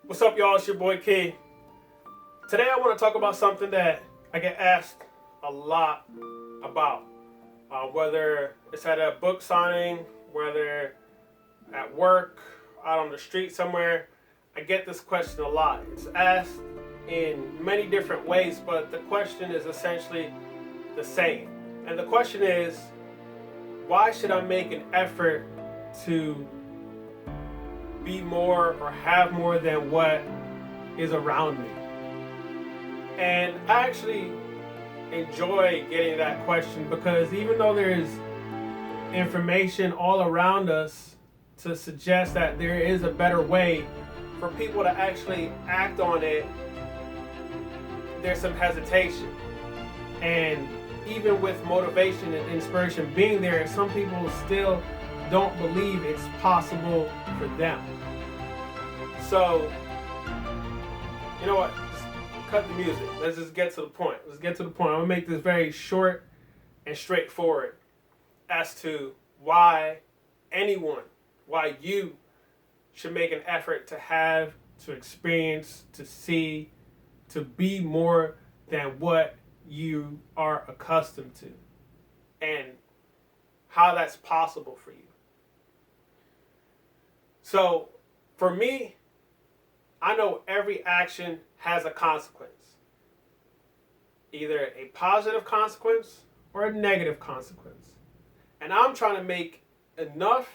What's up, y'all? It's your boy Key. Today I want to talk about something that I get asked a lot about. Whether it's at a book signing, whether at work, out on the street somewhere, I get this question a lot. It's asked in many different ways, but the question is essentially the same. And the question is, why should I make an effort to be more or have more than what is around me? And I actually enjoy getting that question because even though there's information all around us to suggest that there is a better way for people to actually act on it, there's some hesitation. And even with motivation and inspiration being there, some people still don't believe it's possible for them. So, you know what? Just cut the music. Let's just get to the point. I'm gonna make this very short and straightforward as to why you should make an effort to have, to experience, to see, to be more than what you are accustomed to, and how that's possible for you. So, for me, I know every action has a consequence. Either a positive consequence or a negative consequence. And I'm trying to make enough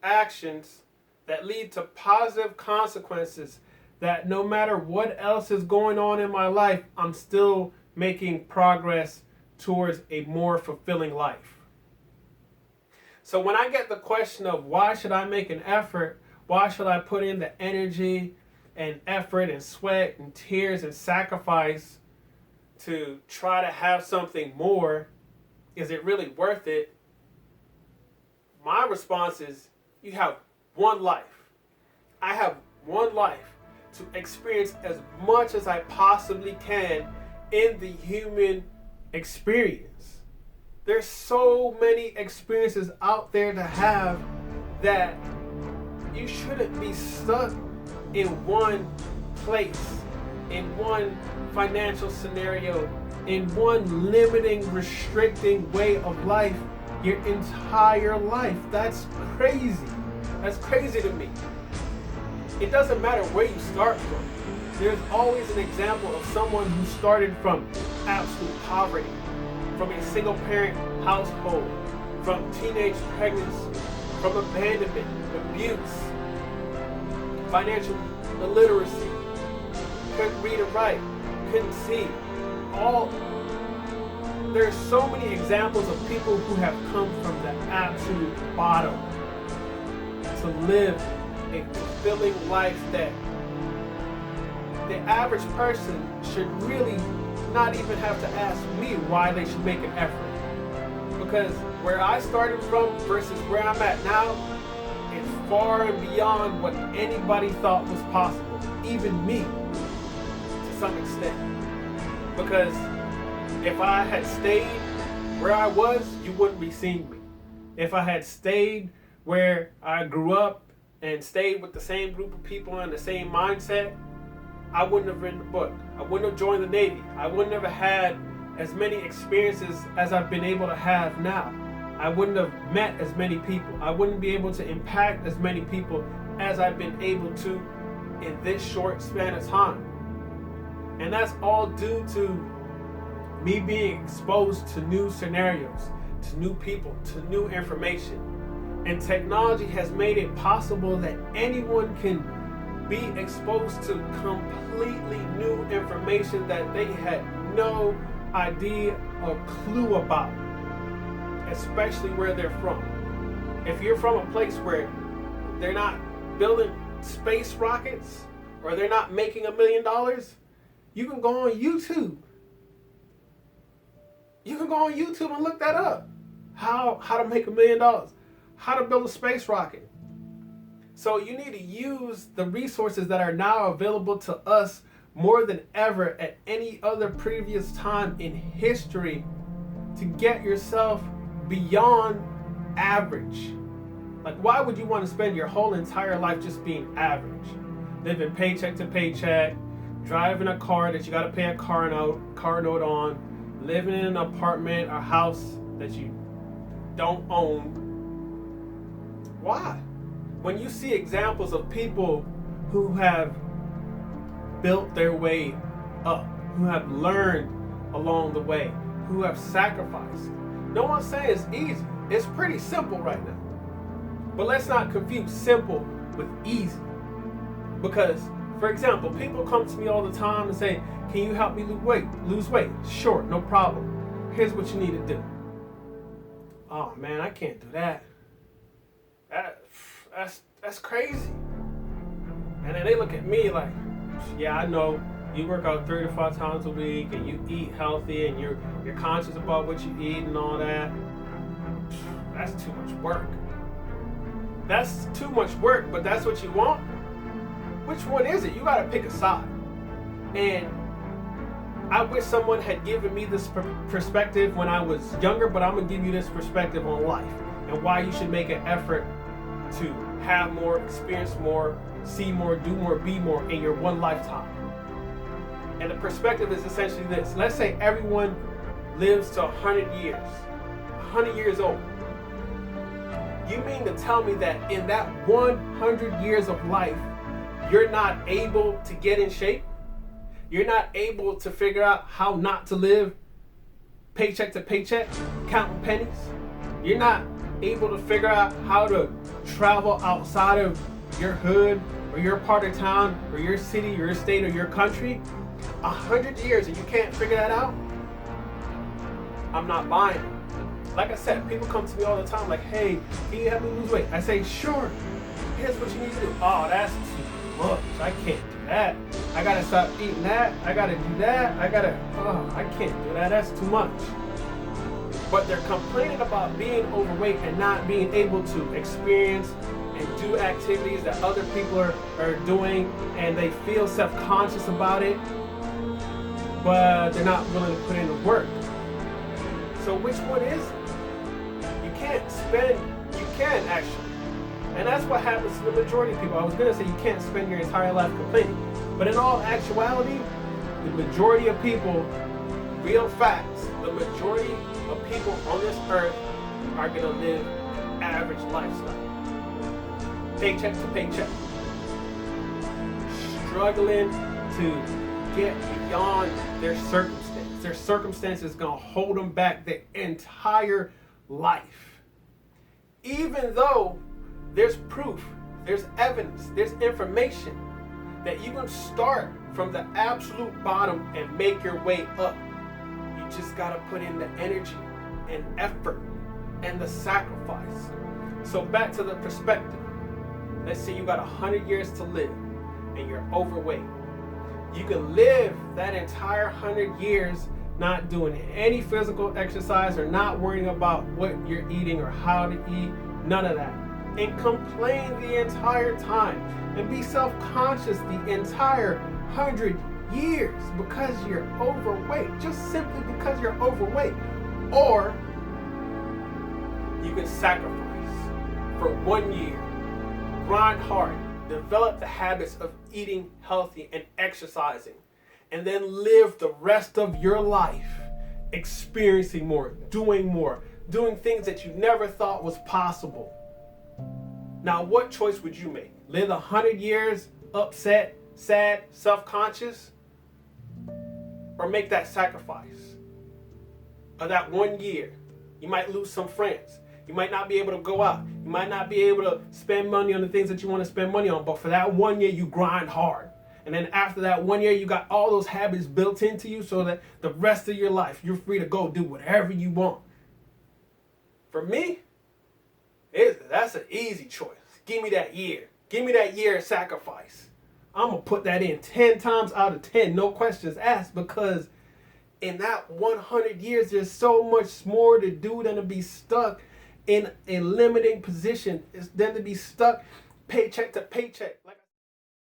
actions that lead to positive consequences that no matter what else is going on in my life, I'm still making progress towards a more fulfilling life. So when I get the question of why should I make an effort, why should I put in the energy and effort and sweat and tears and sacrifice to try to have something more, is it really worth it? My response is, you have one life. I have one life to experience as much as I possibly can in the human experience. There's so many experiences out there to have that you shouldn't be stuck in one place, in one financial scenario, in one limiting, restricting way of life your entire life. That's crazy. That's crazy to me. It doesn't matter where you start from. There's always an example of someone who started from absolute poverty, from a single parent household, from teenage pregnancy, from abandonment, abuse, financial illiteracy, couldn't read and write, couldn't see. There's so many examples of people who have come from the absolute bottom to live a fulfilling life that the average person should really not even have to ask me why they should make an effort. Because where I started from versus where I'm at now, it's far and beyond what anybody thought was possible, even me, to some extent. Because if I had stayed where I was, you wouldn't be seeing me. If I had stayed where I grew up and stayed with the same group of people and the same mindset, I wouldn't have written the book. I wouldn't have joined the Navy. I wouldn't have had as many experiences as I've been able to have now. I wouldn't have met as many people. I wouldn't be able to impact as many people as I've been able to in this short span of time. And that's all due to me being exposed to new scenarios, to new people, to new information. And technology has made it possible that anyone can be exposed to completely new information that they had no idea or clue about, especially where they're from. If you're from a place where they're not building space rockets or they're not making $1 million, you can go on YouTube. You can go on YouTube and look that up. How to make $1 million, how to build a space rocket. So you need to use the resources that are now available to us more than ever at any other previous time in history to get yourself beyond average. Like, why would you want to spend your whole entire life just being average? living paycheck to paycheck, driving a car that you got to pay a car note on, living in an apartment or house that you don't own. Why? When you see examples of people who have built their way up, who have learned along the way, who have sacrificed. No one's saying it's easy. It's pretty simple right now. But let's not confuse simple with easy. Because, for example, people come to me all the time and say, can you help me lose weight? Sure, no problem. Here's what you need to do. Oh man, I can't do that. That's crazy. And then they look at me like, yeah, I know you work out 3 to 5 times a week and you eat healthy and you're conscious about what you eat and all that. That's too much work. That's too much work, but that's what you want? Which one is it? You gotta pick a side. And I wish someone had given me this perspective when I was younger, but I'm gonna give you this perspective on life and why you should make an effort to have more, experience more, see more, do more, be more in your one lifetime. And the perspective is essentially this. Let's say everyone lives to 100 years, 100 years old. You mean to tell me that in that 100 years of life, you're not able to get in shape? You're not able to figure out how not to live paycheck to paycheck, counting pennies? You're not able to figure out how to travel outside of your hood or your part of town or your city, your state, or your country? 100 years and you can't figure that out? I'm not buying it. Like I said, people come to me all the time like, hey, can you help me lose weight? I say, sure. Here's what you need to do. Oh, that's too much. I can't do that. I gotta stop eating that. I gotta do that. I can't do that. That's too much. But they're complaining about being overweight and not being able to experience and do activities that other people are doing, and they feel self-conscious about it, but they're not willing to put in the work. So which one is it? You can actually. And that's what happens to the majority of people. I was going to say you can't spend your entire life complaining, but in all actuality, the majority of people, real facts, the majority of people on this earth are going to live average lifestyle. Paycheck to paycheck. Struggling to get beyond their circumstance. Their circumstance is going to hold them back their entire life. Even though there's proof, there's evidence, there's information that you can start from the absolute bottom and make your way up. You just got to put in the energy and effort and the sacrifice. So back to the perspective. Let's say you got 100 years to live and you're overweight. You can live that entire 100 years not doing any physical exercise or not worrying about what you're eating or how to eat, none of that. And complain the entire time and be self-conscious the entire 100 years because you're overweight, just simply because you're overweight. Or you can sacrifice for 1 year, grind hard, develop the habits of eating healthy and exercising, and then live the rest of your life experiencing more, doing things that you never thought was possible. Now, what choice would you make? Live 100 years upset, sad, self-conscious? Or make that sacrifice of that 1 year? You might lose some friends. You might not be able to go out. You might not be able to spend money on the things that you want to spend money on. But for that 1 year, you grind hard. And then after that 1 year, you got all those habits built into you so that the rest of your life, you're free to go do whatever you want. For me, that's an easy choice. Give me that year. Give me that year of sacrifice. I'm going to put that in 10 times out of 10, no questions asked, because in that 100 years, there's so much more to do than to be stuck in a limiting position. It's than to be stuck paycheck to paycheck. Like